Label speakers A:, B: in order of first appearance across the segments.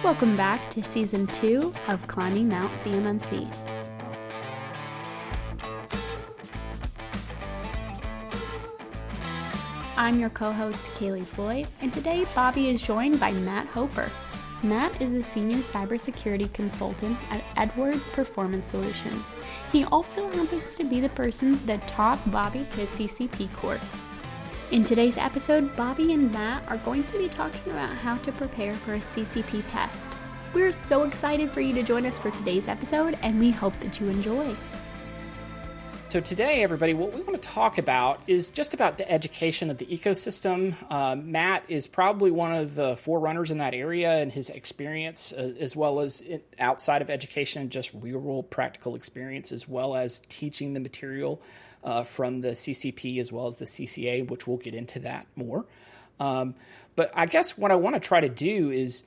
A: Welcome back to Season 2 of Climbing Mount CMMC. I'm your co-host, Kaylee Floyd, and today Bobby is joined by Matt Hoeper. Matt is the Senior Cybersecurity Consultant at Edwards Performance Solutions. He also happens to be the person that taught Bobby his CCP course. In today's episode, Bobby and Matt are going to be talking about how to prepare for a CCP test. We're so excited for you to join us for today's episode, and we hope that you enjoy.
B: So today, everybody, what we want to talk about is just about the education of the ecosystem. Matt is probably one of the forerunners in that area, and his experience, as well as outside of education, just real-world practical experience, as well as teaching the material from the CCP as well as the CCA, which we'll get into that more. But I guess what I want to try to do is,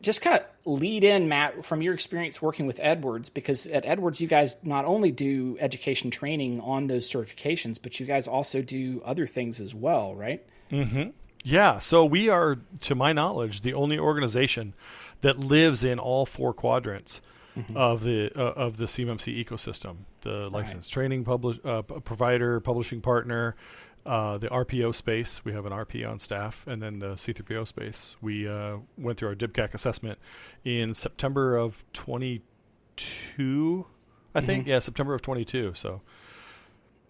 B: just kind of lead in, Matt, from your experience working with Edwards, because at Edwards, you guys not only do education training on those certifications, but you guys also do other things as well, right?
C: Mm-hmm. Yeah. So we are, to my knowledge, the only organization that lives in all four quadrants of the CMMC ecosystem: the licensed training provider, publishing partner, the RPO space. We have an RP on staff, and then the C3PO space. We went through our DIBCAC assessment in September of 22, I think. Yeah, September of 22. So.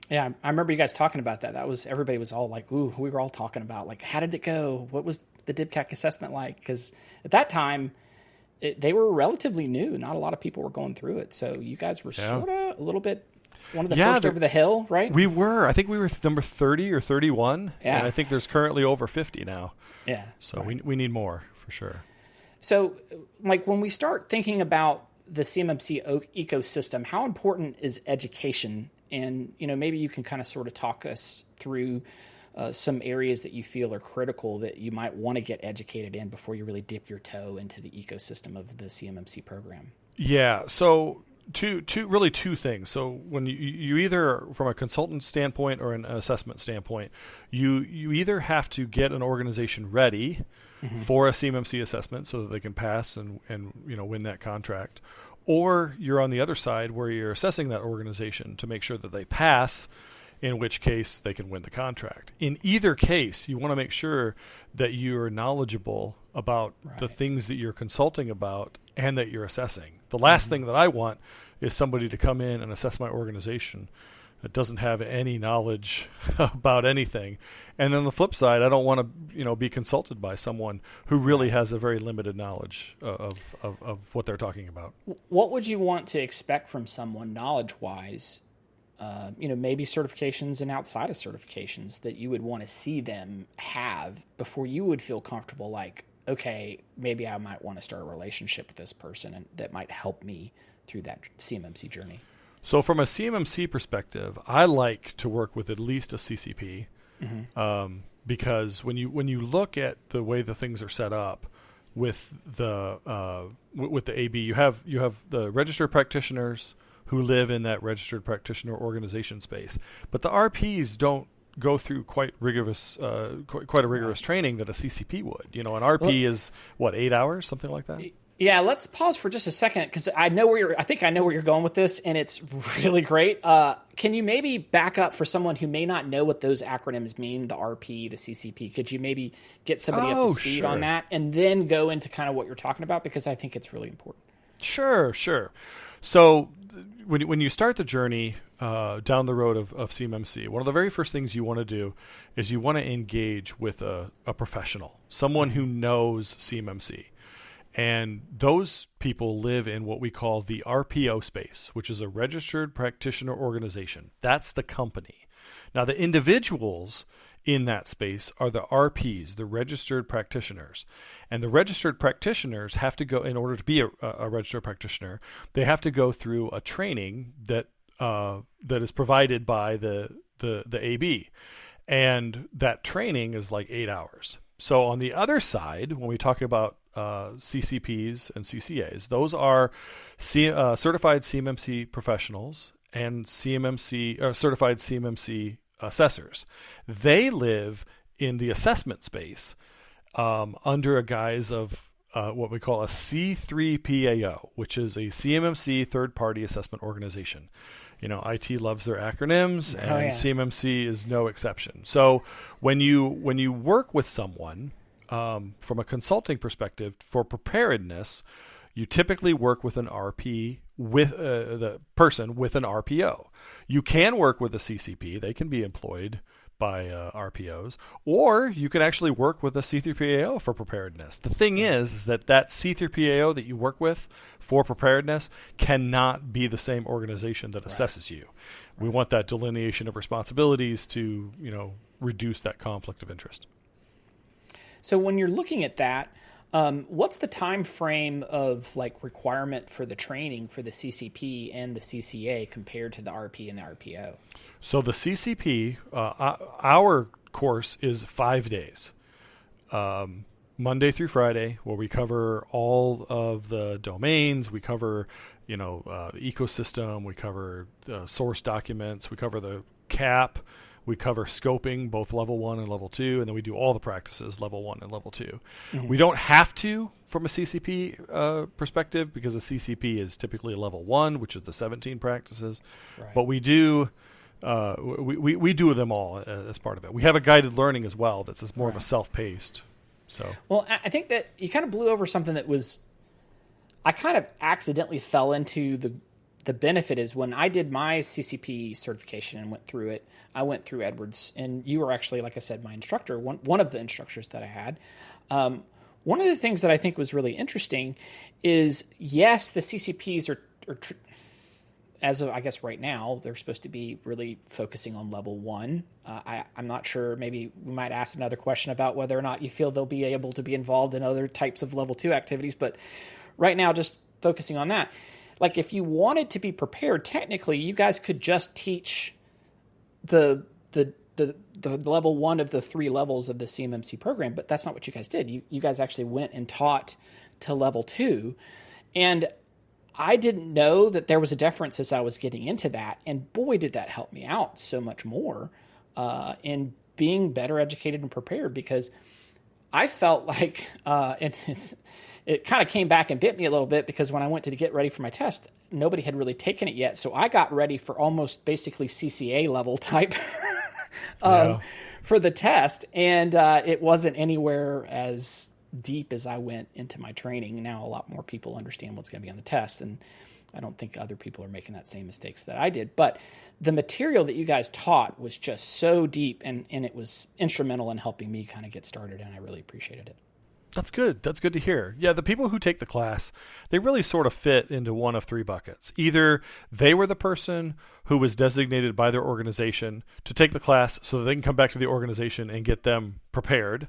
B: Yeah, I remember you guys talking about that. Everybody was all like, ooh, we were all talking about, like, how did it go? What was the DIBCAC assessment like? Because at that time, they were relatively new. Not a lot of people were going through it. So you guys were sort of a little bit one of the first over the hill, right?
C: We were. I think we were number 30 or 31.
B: Yeah.
C: And I think there's currently over 50 now.
B: Yeah.
C: So we need more, for sure.
B: So, like, when we start thinking about the CMMC ecosystem, how important is education? And, maybe you can kind of sort of talk us through some areas that you feel are critical that you might want to get educated in before you really dip your toe into the ecosystem of the CMMC program.
C: Yeah. So two things. So when you either, from a consultant standpoint or an assessment standpoint, you either have to get an organization ready for a CMMC assessment so that they can pass and win that contract, or you're on the other side where you're assessing that organization to make sure that they pass, in which case they can win the contract. In either case, you want to make sure that you're knowledgeable about the things that you're consulting about and that you're assessing. The last thing that I want is somebody to come in and assess my organization that doesn't have any knowledge about anything. And then the flip side, I don't want to be consulted by someone who really has a very limited knowledge of what they're talking about.
B: What would you want to expect from someone knowledge-wise, maybe certifications and outside of certifications that you would want to see them have before you would feel comfortable, like, okay, maybe I might want to start a relationship with this person and that might help me through that CMMC journey?
C: So from a CMMC perspective, I like to work with at least a CCP, because when you look at the way the things are set up with the AB, you have the registered practitioners who live in that registered practitioner organization space, but the RPs don't go through quite a rigorous training that a CCP would. An RP is 8 hours, something like that.
B: Yeah, let's pause for just a second because I think I know where you're going with this, and it's really great. Can you maybe back up for someone who may not know what those acronyms mean, the RP, the CCP? Could you maybe get somebody up to speed on that and then go into kind of what you're talking about? Because I think it's really important.
C: Sure. So when you start the journey down the road of CMMC, one of the very first things you want to do is you want to engage with a professional, someone who knows CMMC. And those people live in what we call the RPO space, which is a registered practitioner organization. That's the company. Now, the individuals in that space are the RPs, the registered practitioners. And the registered practitioners have to go, in order to be a registered practitioner, they have to go through a training that is provided by the AB. And that training is like 8 hours. So on the other side, when we talk about CCPs and CCAs, those are certified CMMC professionals and certified CMMC assessors. They live in the assessment space under a guise of what we call a C3PAO, which is a CMMC third-party assessment organization. IT loves their acronyms, and CMMC is no exception. So when you work with someone from a consulting perspective for preparedness, you typically work with an RP with the person with an RPO. You can work with a CCP; they can be employed by RPOs, or you can actually work with a C3PAO for preparedness. The thing is that C3PAO that you work with for preparedness cannot be the same organization that assesses you. We want that delineation of responsibilities to, reduce that conflict of interest.
B: So when you're looking at that, what's the time frame of requirement for the training for the CCP and the CCA compared to the RP and the RPO?
C: So the CCP, our course is 5 days, Monday through Friday, where we cover all of the domains. We cover, the ecosystem. We cover the source documents. We cover the CAP. We cover scoping, both level 1 and level 2, and then we do all the practices, level 1 and level 2. Mm-hmm. We don't have to from a CCP perspective, because a CCP is typically a level 1, which is the 17 practices. Right. But we do we do them all as part of it. We have a guided learning as well that's more of a self-paced. So,
B: well, I think that you kind of blew over something that I kind of accidentally fell into the benefit is when I did my CCP certification and went through it. I went through Edwards, and you were actually, like I said, my instructor, one of the instructors that I had. One of the things that I think was really interesting is, yes, the CCPs are as of, I guess, right now, they're supposed to be really focusing on level 1. I'm not sure. Maybe we might ask another question about whether or not you feel they'll be able to be involved in other types of level 2 activities. But right now, just focusing on that. If you wanted to be prepared, technically, you guys could just teach the level 1 of the 3 levels of the CMMC program, but that's not what you guys did. You guys actually went and taught to level 2, and I didn't know that there was a difference as I was getting into that, and boy, did that help me out so much more in being better educated and prepared, because I felt like it kind of came back and bit me a little bit, because when I went to get ready for my test, nobody had really taken it yet. So I got ready for almost basically CCA level type for the test. And it wasn't anywhere as deep as I went into my training. Now a lot more people understand what's going to be on the test. And I don't think other people are making that same mistakes that I did. But the material that you guys taught was just so deep, and it was instrumental in helping me kind of get started. And I really appreciated it.
C: That's good. That's good to hear. Yeah, the people who take the class, they really sort of fit into one of 3 buckets. Either they were the person who was designated by their organization to take the class so that they can come back to the organization and get them prepared.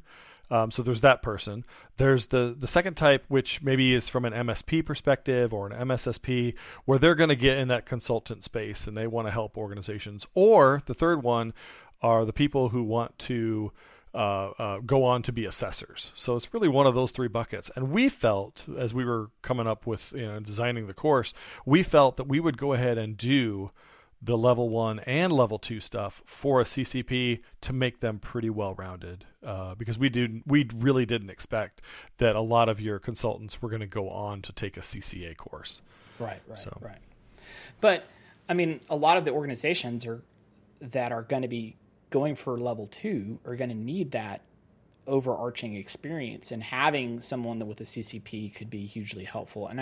C: So there's that person. There's the second type, which maybe is from an MSP perspective or an MSSP, where they're going to get in that consultant space and they want to help organizations. Or the third one are the people who want to go on to be assessors. So it's really one of those 3 buckets. And we felt, as we were coming up with designing the course, we felt that we would go ahead and do the level 1 and level 2 stuff for a CCP to make them pretty well-rounded, because we really didn't expect that a lot of your consultants were going to go on to take a CCA course.
B: Right. But I mean, a lot of the organizations that are going to be going for level 2 are going to need that overarching experience, and having someone with a CCP could be hugely helpful. And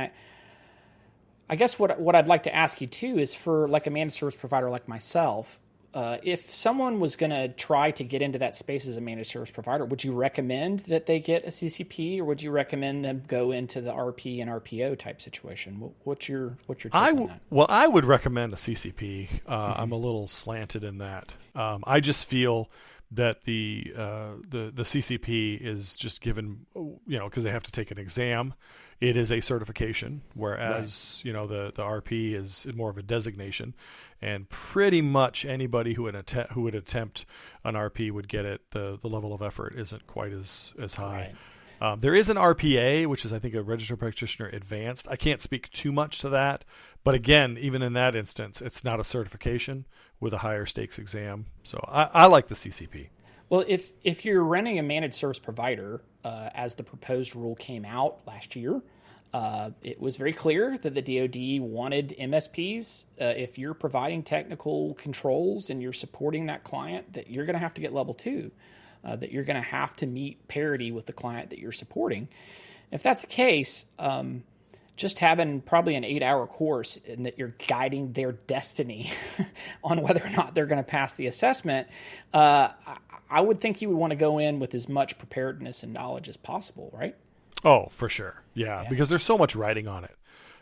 B: I guess what I'd like to ask you too is, for a managed service provider like myself, if someone was going to try to get into that space as a managed service provider, would you recommend that they get a CCP, or would you recommend them go into the RP and RPO type situation? What's your take on that?
C: Well, I would recommend a CCP. I'm a little slanted in that. I just feel that the CCP is just given, because they have to take an exam. It is a certification, whereas the RP is more of a designation, and pretty much anybody who would attempt an RP would get it. The level of effort isn't quite as high. Right. There is an RPA, which is, I think, a registered practitioner advanced. I can't speak too much to that, but again, even in that instance, it's not a certification with a higher stakes exam. So I like the CCP.
B: Well, if you're running a managed service provider, as the proposed rule came out last year, it was very clear that the DoD wanted MSPs, if you're providing technical controls and you're supporting that client, that you're going to have to get level 2, that you're going to have to meet parity with the client that you're supporting. If that's the case, just having probably an 8-hour course and that you're guiding their destiny on whether or not they're going to pass the assessment, I would think you would want to go in with as much preparedness and knowledge as possible, right?
C: Oh, for sure. Yeah, because there's so much writing on it.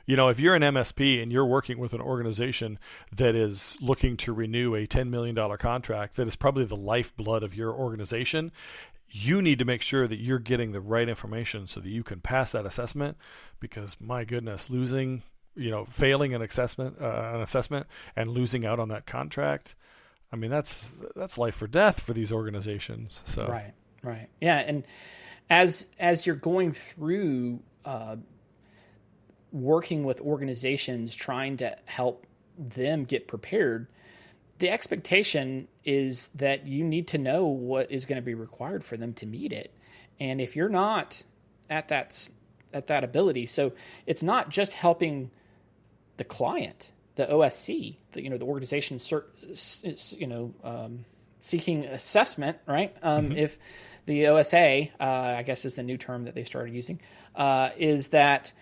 C: If you're an MSP and you're working with an organization that is looking to renew a $10 million contract that is probably the lifeblood of your organization, you need to make sure that you're getting the right information so that you can pass that assessment, because my goodness, failing an assessment and losing out on that contract, I mean, that's life or death for these organizations. So
B: Right. Yeah. And as you're going through, working with organizations, trying to help them get prepared, the expectation is that you need to know what is going to be required for them to meet it. And if you're not at that ability, so it's not just helping the client, the OSC, the organization, seeking assessment, right? If the OSA, I guess is the new term that they started using, is that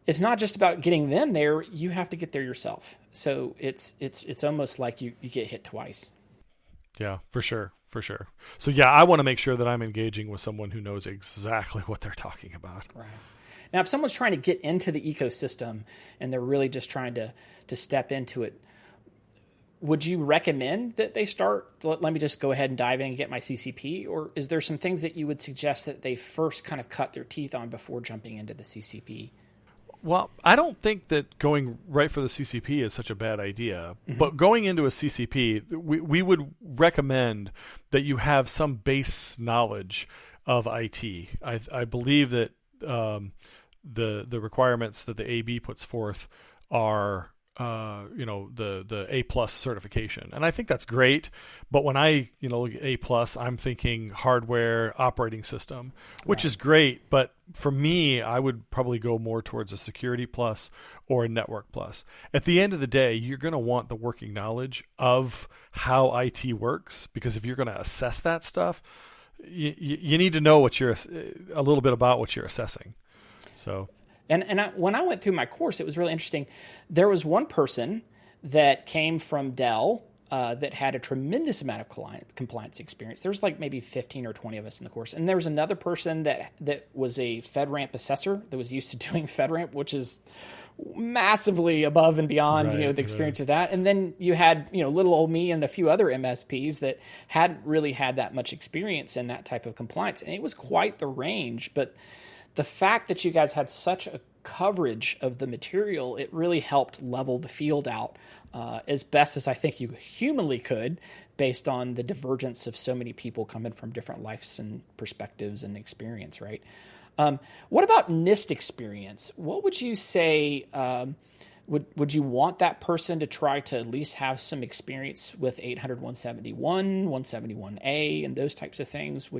B: it's not just about getting them there, you have to get there yourself. So it's almost like you get hit twice.
C: Yeah, for sure. So yeah, I want to make sure that I'm engaging with someone who knows exactly what they're talking about.
B: Right. Now, if someone's trying to get into the ecosystem and they're really just trying to step into it, would you recommend that they start, let me just go ahead and dive in and get my CCP? Or is there some things that you would suggest that they first kind of cut their teeth on before jumping into the CCP?
C: Well, I don't think that going right for the CCP is such a bad idea. Mm-hmm. But going into a CCP, we would recommend that you have some base knowledge of IT. I believe that the requirements that the AB puts forth are the A+ certification, and I think that's great. But when I look at A+, I'm thinking hardware operating system, which is great. But for me, I would probably go more towards a security plus or a network plus. At the end of the day, you're going to want the working knowledge of how IT works, because if you're going to assess that stuff, you need to know a little bit about what you're assessing. So.
B: And when I went through my course, it was really interesting. There was one person that came from Dell that had a tremendous amount of compliance experience. There was like maybe 15 or 20 of us in the course. And there was another person that was a FedRAMP assessor that was used to doing FedRAMP, which is massively above and beyond the experience of that. And then you had little old me and a few other MSPs that hadn't really had that much experience in that type of compliance. And it was quite the range. But the fact that you guys had such a coverage of the material, it really helped level the field out as best as I think you humanly could, based on the divergence of so many people coming from different lives and perspectives and experience, right? What about NIST experience? What would you say, would you want that person to try to at least have some experience with 800, 171, 171A, and those types of things?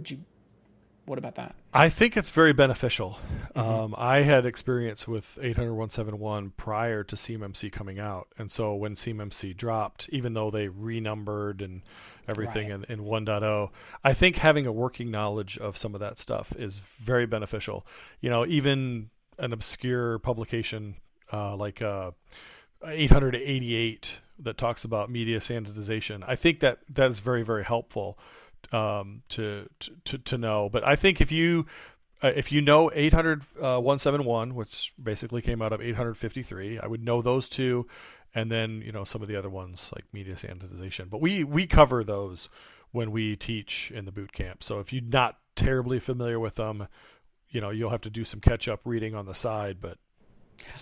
B: What about that?
C: I think it's very beneficial. Mm-hmm. I had experience with 800, 171 prior to CMMC coming out. And so when CMMC dropped, even though they renumbered and everything in 1.0, I think having a working knowledge of some of that stuff is very beneficial. Even an obscure publication like 888 that talks about media sanitization, I think that is very, very helpful to know. But I think if you know 800 171, which basically came out of 853, I would know those two, and then some of the other ones like media sanitization. But we cover those when we teach in the boot camp. So if you're not terribly familiar with them, you'll have to do some catch up reading on the side. But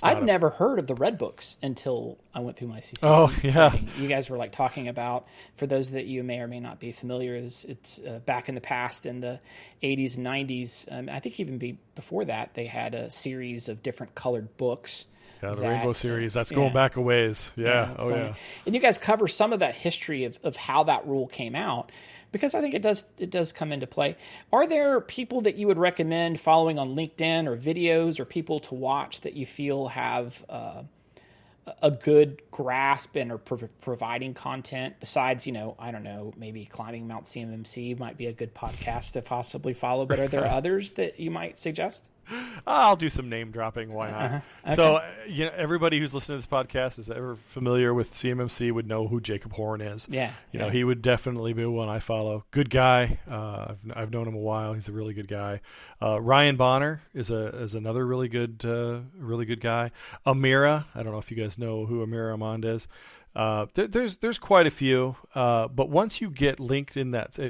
B: I'd never heard of the Red Books until I went through my CCP.
C: Oh, yeah.
B: Training. You guys were talking about, for those that you may or may not be familiar, it's back in the past in the 80s and 90s. I think even before that, they had a series of different colored books.
C: Yeah, the Rainbow series. That's going back a ways. Yeah.
B: And you guys cover some of that history of how that rule came out. because I think it does come into play. Are there people that you would recommend following on LinkedIn or videos or people to watch that you feel have a good grasp and are providing content besides, I don't know, maybe climbing Mount CMMC might be a good podcast to possibly follow, but are there others that you might suggest?
C: I'll do some name dropping. Why not?
B: Okay.
C: So, everybody who's listening to this podcast is ever familiar with CMMC would know who Jacob Horn is.
B: Yeah.
C: He would definitely be one I follow. Good guy. I've known him a while. He's a really good guy. Ryan Bonner is another really good guy. Amira. I don't know if you guys know who Amira Amand is. There's quite a few. But once you get linked in that.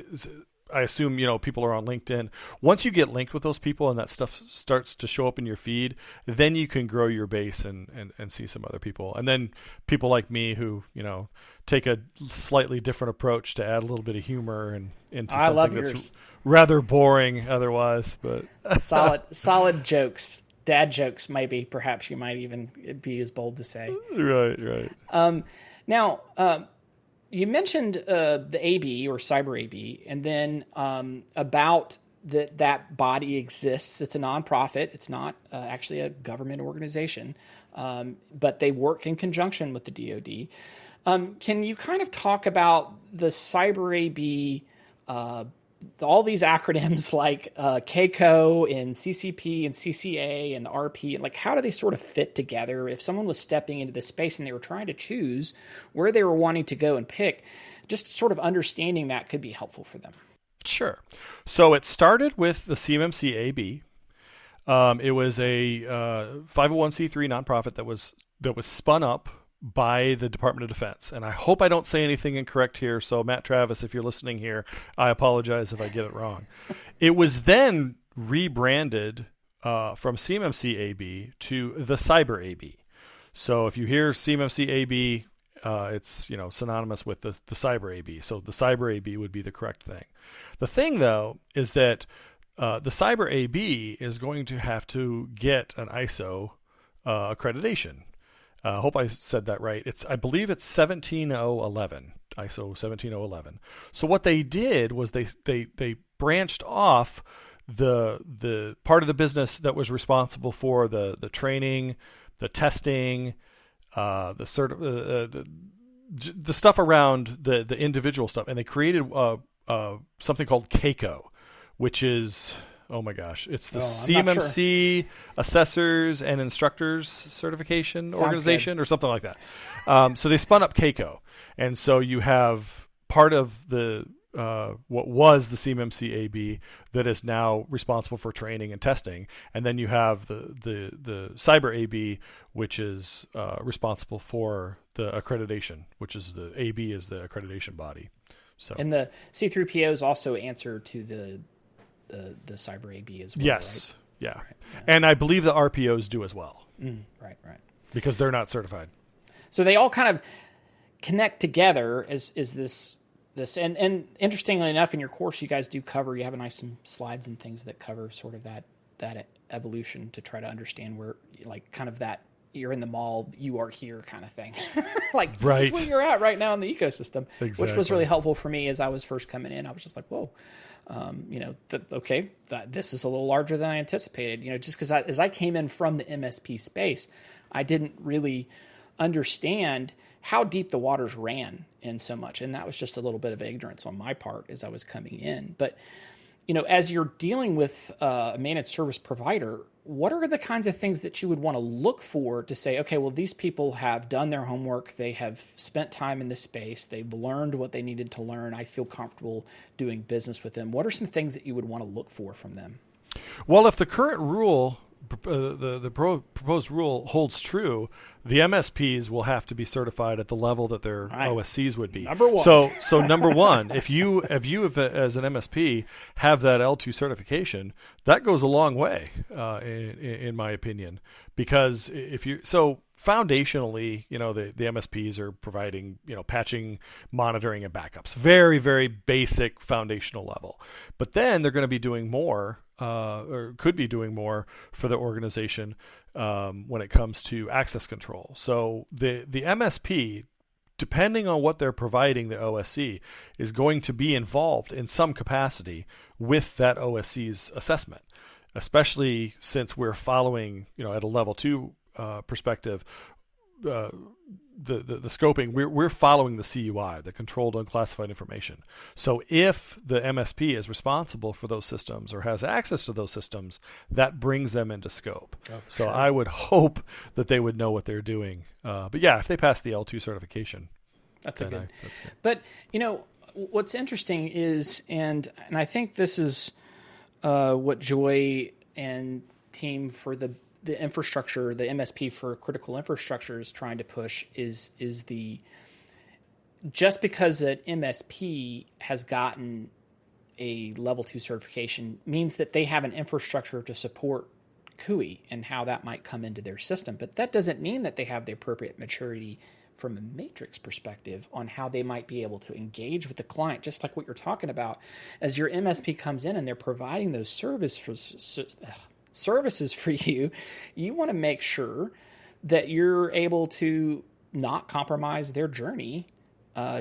C: I assume, people are on LinkedIn. Once you get linked with those people and that stuff starts to show up in your feed, then you can grow your base and see some other people. And then people like me who, take a slightly different approach to add a little bit of humor and into something that's rather boring otherwise. But
B: solid jokes, dad jokes, maybe, perhaps you might even be as bold to say.
C: Right.
B: Now, you mentioned the AB or cyber AB, and then about that body exists. It's a nonprofit. It's not actually a government organization, but they work in conjunction with the DoD. Can you kind of talk about the cyber AB, all these acronyms like KCO and CCP and CCA and the RP, like how do they sort of fit together? If someone was stepping into this space and they were trying to choose where they were wanting to go and pick, just sort of understanding that could be helpful for them.
C: Sure. So it started with the CMMC AB. It was a 501c3 nonprofit that was spun up by the Department of Defense. And I hope I don't say anything incorrect here. So Matt Travis, if you're listening here, I apologize if I get it wrong. It was then rebranded from CMMC AB to the Cyber AB. So if you hear CMMC AB, it's synonymous with the Cyber AB. So the Cyber AB would be the correct thing. The thing, though, is that the Cyber AB is going to have to get an ISO accreditation. I hope I said that right. I believe it's 17011, ISO 17011. So what they did was they branched off the part of the business that was responsible for the training, the testing, the stuff around the individual stuff, and they created something called KCO, which is, oh my gosh, it's the CMMC Assessors and Instructors Certification Organization or something like that. So they spun up KCO. And so you have part of the what was the CMMC AB that is now responsible for training and testing. And then you have the Cyber AB, which is responsible for the accreditation, which is the AB is the accreditation body. So.
B: And the C3POs also answer to the Cyber AB as well.
C: Yes.
B: Right?
C: Yeah.
B: Right. Yeah.
C: And I believe the RPOs do as well.
B: Right.
C: Because they're not certified.
B: So they all kind of connect together as this and interestingly enough, in your course you guys do cover, you have some slides and things that cover sort of that evolution to try to understand where, like, kind of that you're in the mall, you are here kind of thing. Like, this is where you're at right now in the ecosystem, exactly. Which was really helpful for me as I was first coming in. I was just like, whoa, this is a little larger than I anticipated, just because as I came in from the MSP space, I didn't really understand how deep the waters ran in so much. And that was just a little bit of ignorance on my part as I was coming in. But, as you're dealing with a managed service provider, what are the kinds of things that you would want to look for to say, okay, well, these people have done their homework. They have spent time in this space. They've learned what they needed to learn. I feel comfortable doing business with them. What are some things that you would want to look for from them?
C: Well, if the current rule, the proposed rule holds true, the MSPs will have to be certified at the level that their OSCs would be.
B: Number one.
C: So number one, if you as an MSP have that L2 certification, that goes a long way, in my opinion, because foundationally, the MSPs are providing, patching, monitoring, and backups. Very, very basic foundational level. But then they're going to be doing more, or could be doing more for the organization when it comes to access control. So the MSP depending on what they're providing, the OSC is going to be involved in some capacity with that OSC's assessment, especially since we're following, at a level 2 perspective, the scoping, we're following the CUI, the controlled unclassified information. So if the MSP is responsible for those systems or has access to those systems, that brings them into scope. So sure. I would hope that they would know what they're doing. But yeah, if they pass the L2 certification,
B: that's good. But what's interesting is, and I think this is what Joy and team for the infrastructure, the MSP for critical infrastructure is trying to push is just because an MSP has gotten a level 2 certification means that they have an infrastructure to support CUI and how that might come into their system. But that doesn't mean that they have the appropriate maturity from a matrix perspective on how they might be able to engage with the client, just like what you're talking about. As your MSP comes in and they're providing those services for you, you want to make sure that you're able to not compromise their journey.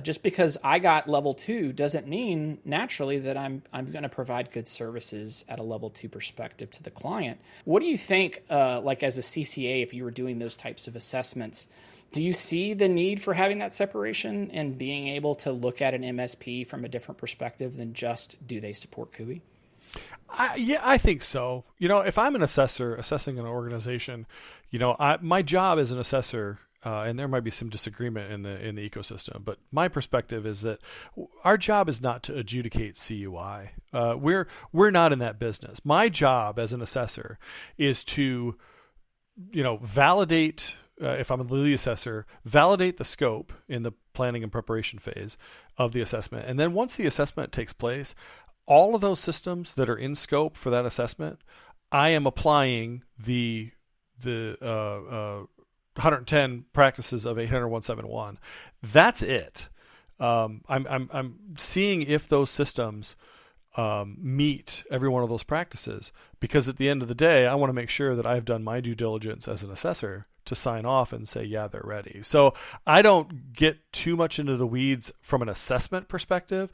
B: Just because I got level 2 doesn't mean naturally that I'm going to provide good services at a level 2 perspective to the client. What do you think, like as a CCA, if you were doing those types of assessments, do you see the need for having that separation and being able to look at an MSP from a different perspective than just do they support CUI?
C: I think so. If I'm an assessor assessing an organization, my job as an assessor, and there might be some disagreement in the ecosystem, but my perspective is that our job is not to adjudicate CUI. We're not in that business. My job as an assessor is to, validate. If I'm the lead assessor, validate the scope in the planning and preparation phase of the assessment, and then once the assessment takes place, all of those systems that are in scope for that assessment, I am applying the 110 practices of 800.171. That's it. I'm seeing if those systems meet every one of those practices, because at the end of the day, I want to make sure that I've done my due diligence as an assessor to sign off and say, yeah, they're ready. So I don't get too much into the weeds from an assessment perspective.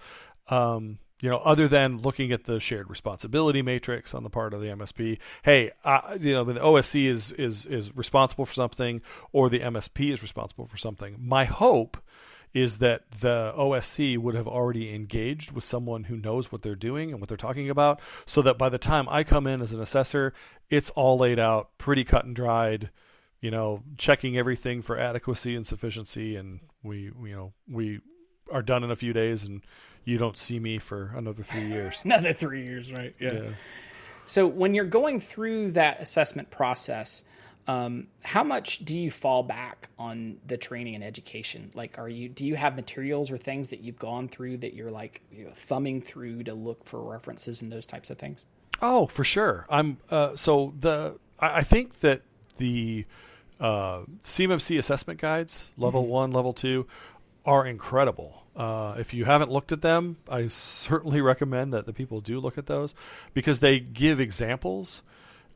C: Other than looking at the shared responsibility matrix on the part of the MSP. Hey, the OSC is responsible for something, or the MSP is responsible for something. My hope is that the OSC would have already engaged with someone who knows what they're doing and what they're talking about, so that by the time I come in as an assessor, it's all laid out, pretty cut and dried, checking everything for adequacy and sufficiency, and we are done in a few days, and you don't see me for another 3 years.
B: Another 3 years, right? Yeah. So when you're going through that assessment process, how much do you fall back on the training and education? Like, do you have materials or things that you've gone through that you're like thumbing through to look for references and those types of things?
C: Oh, for sure. I think that the CMMC assessment guides, level 1, level 2, are incredible. If you haven't looked at them, I certainly recommend that the people do look at those, because they give examples.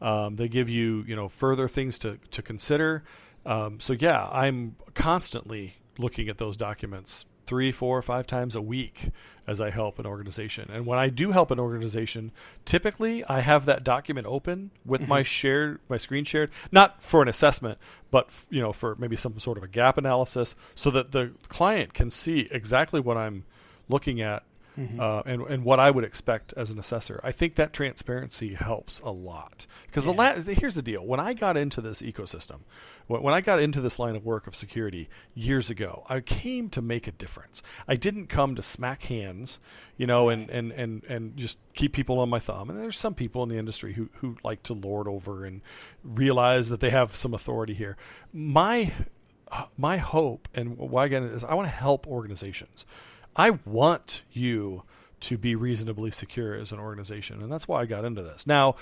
C: They give you, further things to consider. So yeah, I'm constantly looking at those documents 3, 4, 5 times a week as I help an organization. And when I do help an organization, typically I have that document open with my screen shared, not for an assessment, but for maybe some sort of a gap analysis, so that the client can see exactly what I'm looking at. And what I would expect as an assessor. I think that transparency helps a lot, because here's the deal. When I got into this ecosystem, when I got into this line of work of security years ago, I came to make a difference. I didn't come to smack hands, and just keep people on my thumb. And there's some people in the industry who like to lord over and realize that they have some authority here. My hope and why I get it is I want to help organizations. I want you to be reasonably secure as an organization, and that's why I got into this. Now,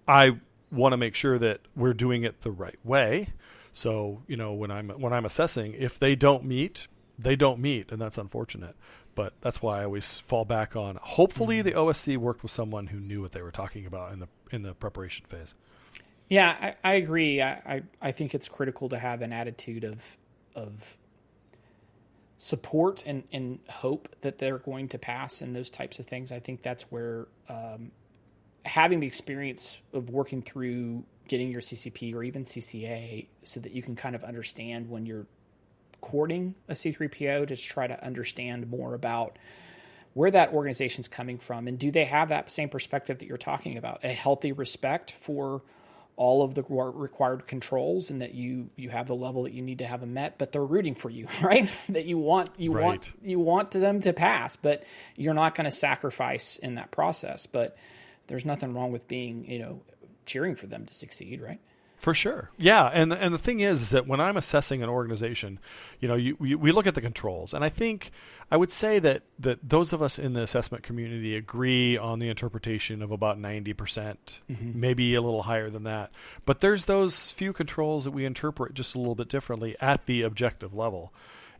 C: I want to make sure that we're doing it the right way. So, when I'm assessing, if they don't meet, they don't meet, and that's unfortunate. But that's why I always fall back on. Hopefully, the OSC worked with someone who knew what they were talking about in the preparation phase.
B: Yeah, I agree. I think it's critical to have an attitude of support and hope that they're going to pass and those types of things. I think that's where having the experience of working through getting your CCP or even CCA so that you can kind of understand when you're courting a C3PO, to try to understand more about where that organization's coming from, and do they have that same perspective that you're talking about, a healthy respect for all of the required controls, and that you have the level that you need to have them met, but they're rooting for you, right? That you want them to pass, but you're not going to sacrifice in that process. But there's nothing wrong with being, cheering for them to succeed, right?
C: For sure. Yeah. And the thing is that when I'm assessing an organization, we look at the controls. And I would say that those of us in the assessment community agree on the interpretation of about 90%, maybe a little higher than that. But there's those few controls that we interpret just a little bit differently at the objective level.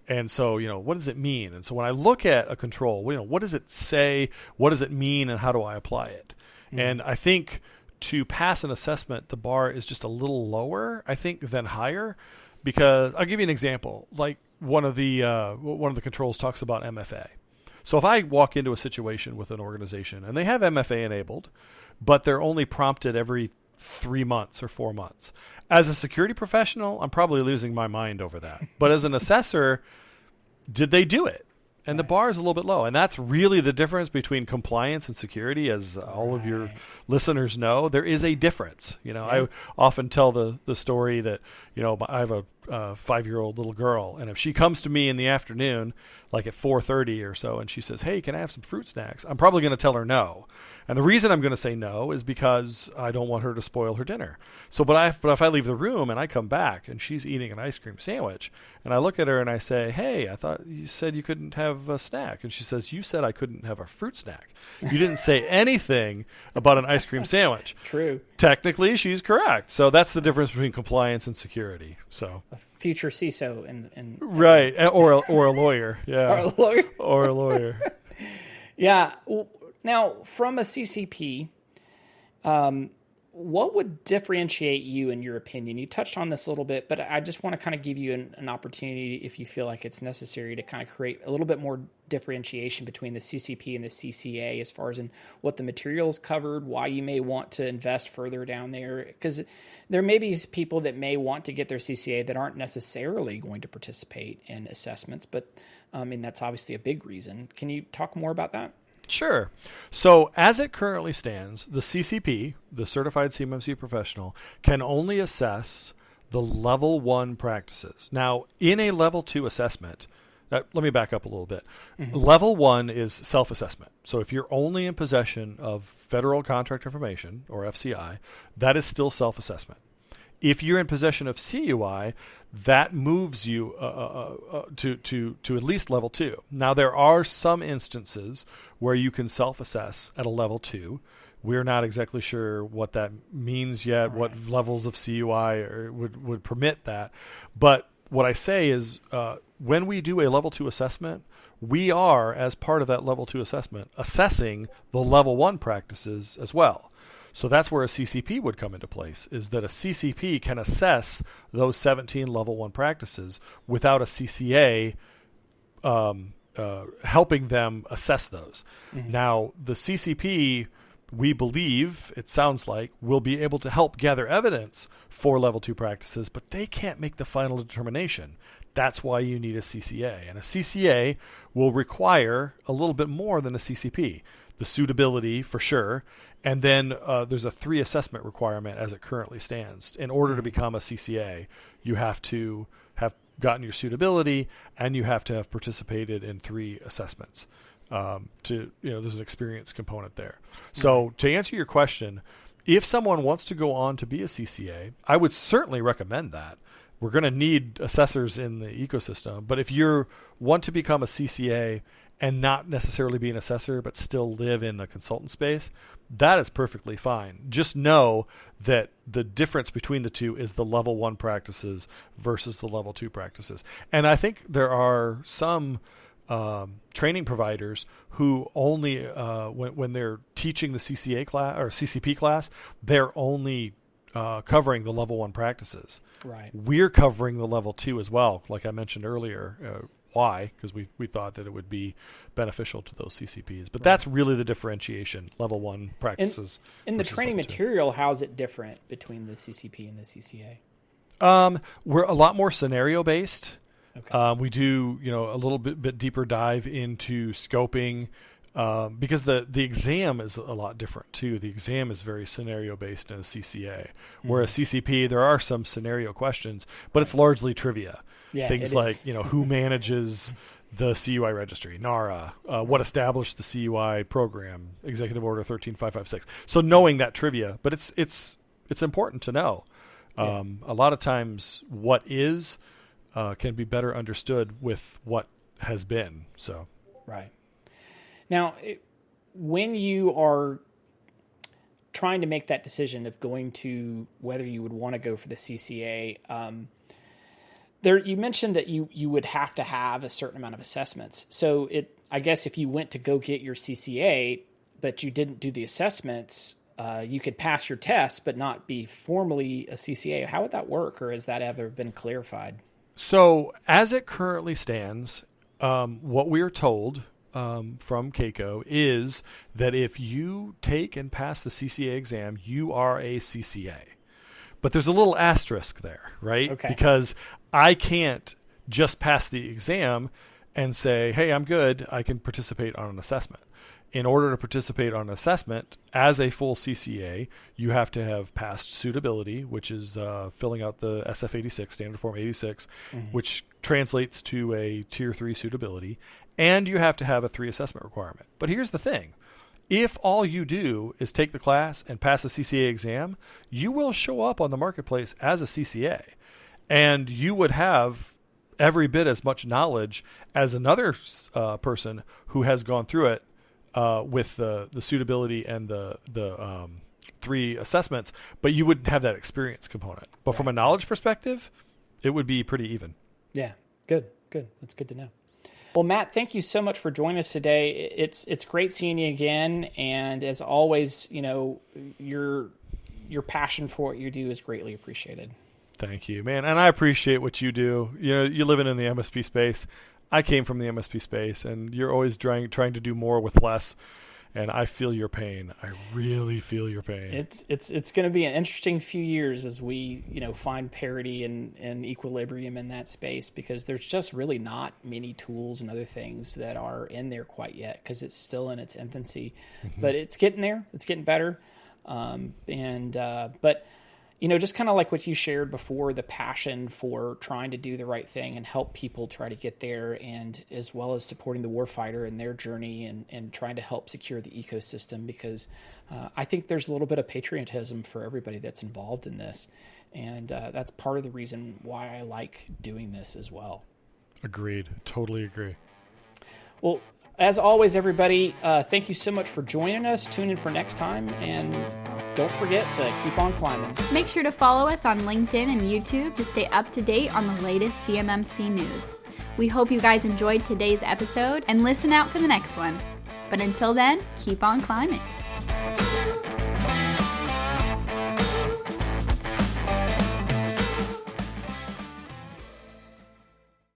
C: And so, what does it mean? And so when I look at a control, what does it say? What does it mean? And how do I apply it? And I think to pass an assessment, the bar is just a little lower, I think, than higher, because I'll give you an example. Like one of the controls talks about MFA. So if I walk into a situation with an organization and they have MFA enabled, but they're only prompted every 3 months or 4 months, as a security professional, I'm probably losing my mind over that. But as an assessor, did they do it? And the bar is a little bit low. And that's really the difference between compliance and security. As all of your listeners know, there is a difference. I often tell the story that, I have a 5-year-old little girl. And if she comes to me in the afternoon, like at 4:30 or so, and she says, "Hey, can I have some fruit snacks?" I'm probably going to tell her no. And the reason I'm going to say no is because I don't want her to spoil her dinner. But if I leave the room and I come back and she's eating an ice cream sandwich, and I look at her and I say, "Hey, I thought you said you couldn't have a snack." And she says, "You said I couldn't have a fruit snack. You didn't say anything about an ice cream sandwich."
B: True.
C: Technically, she's correct. So that's the difference between compliance and security. So
B: a future CISO and
C: right, or a lawyer, yeah,
B: or a lawyer,
C: or a lawyer.
B: Yeah. Now, from a CCP, what would differentiate you in your opinion? You touched on this a little bit, but I just want to kind of give you an opportunity, if you feel like it's necessary, to kind of create a little bit more differentiation between the CCP and the CCA as far as in what the materials covered, why you may want to invest further down there, because there may be people that may want to get their CCA that aren't necessarily going to participate in assessments, but that's obviously a big reason. Can you talk more about that?
C: Sure. So as it currently stands, the CCP, the Certified CMMC Professional, can only assess the level 1 practices. Now, in a level 2 assessment, let me back up a little bit. Level 1 is self-assessment. So if you're only in possession of Federal Contract Information, or FCI, that is still self-assessment. If you're in possession of CUI, that moves you to at least level 2. Now, there are some instances where you can self-assess at a level 2. We're not exactly sure what that means yet, what levels of CUI would permit that. But what I say is when we do a level 2 assessment, we are, as part of that level 2 assessment, assessing the level 1 practices as well. So that's where a CCP would come into place, is that a CCP can assess those 17 level 1 practices without a CCA helping them assess those. Now, the CCP, we believe, it sounds like, will be able to help gather evidence for level 2 practices, but they can't make the final determination. That's why you need a CCA. And a CCA will require a little bit more than a CCP. The suitability, for sure, and then there's a 3 assessment requirement as it currently stands. In order to become a CCA, you have to have gotten your suitability, and you have to have participated in 3 assessments. There's an experience component there. So to answer your question, if someone wants to go on to be a CCA, I would certainly recommend that. We're going to need assessors in the ecosystem, but if you want to become a CCA and not necessarily be an assessor, but still live in the consultant space, that is perfectly fine. Just know that the difference between the two is the level 1 practices versus the level 2 practices. And I think there are some training providers who only, when they're teaching the CCA class or CCP class, they're only covering the level 1 practices.
B: Right.
C: We're covering the level 2 as well, like I mentioned earlier. why, because we thought that it would be beneficial to those CCPs. But that's really the differentiation, level 1 practices.
B: In the training material, how is it different between the CCP and the CCA?
C: We're a lot more scenario based.
B: Okay.
C: We do, a little bit deeper dive into scoping, because the exam is a lot different too. The exam is very scenario based in a CCA, whereas CCP, there are some scenario questions, but it's largely trivia.
B: Yeah,
C: things like, who manages the CUI registry, NARA, what established the CUI program, Executive Order 13556. So knowing that trivia, but it's important to know. A lot of times what is can be better understood with what has been. So
B: right. Now, when you are trying to make that decision of going to whether you would want to go for the CCA, you mentioned that you would have to have a certain amount of assessments. So I guess if you went to go get your CCA, but you didn't do the assessments, you could pass your test but not be formally a CCA. How would that work, or has that ever been clarified?
C: So as it currently stands, what we are told from CAECO is that if you take and pass the CCA exam, you are a CCA. But there's a little asterisk there, right?
B: Okay.
C: Because I can't just pass the exam and say, hey, I'm good, I can participate on an assessment. In order to participate on an assessment as a full CCA, you have to have passed suitability, which is filling out the SF-86, Standard Form 86, which translates to a Tier 3 suitability, and you have to have a 3 assessment requirement. But here's the thing. If all you do is take the class and pass the CCA exam, you will show up on the marketplace as a CCA, and you would have every bit as much knowledge as another person who has gone through it with the suitability and the 3 assessments, but you wouldn't have that experience component. But from a knowledge perspective, it would be pretty even.
B: Yeah, good. That's good to know. Well, Matt, thank you so much for joining us today. It's great seeing you again, and as always, your passion for what you do is greatly appreciated.
C: Thank you, man, and I appreciate what you do. You're living in the MSP space. I came from the MSP space, and you're always trying to do more with less. And I feel your pain. I really feel your pain.
B: It's going to be an interesting few years as we find parity and equilibrium in that space, because there's just really not many tools and other things that are in there quite yet, because it's still in its infancy. But it's getting there. It's getting better. But just kind of like what you shared before, the passion for trying to do the right thing and help people try to get there, and as well as supporting the warfighter in their journey and trying to help secure the ecosystem, because I think there's a little bit of patriotism for everybody that's involved in this. And that's part of the reason why I like doing this as well.
C: Agreed. Totally agree.
B: Well, as always, everybody, thank you so much for joining us. Tune in for next time, and don't forget to keep on climbing.
A: Make sure to follow us on LinkedIn and YouTube to stay up to date on the latest CMMC news. We hope you guys enjoyed today's episode and listen out for the next one. But until then, keep on climbing.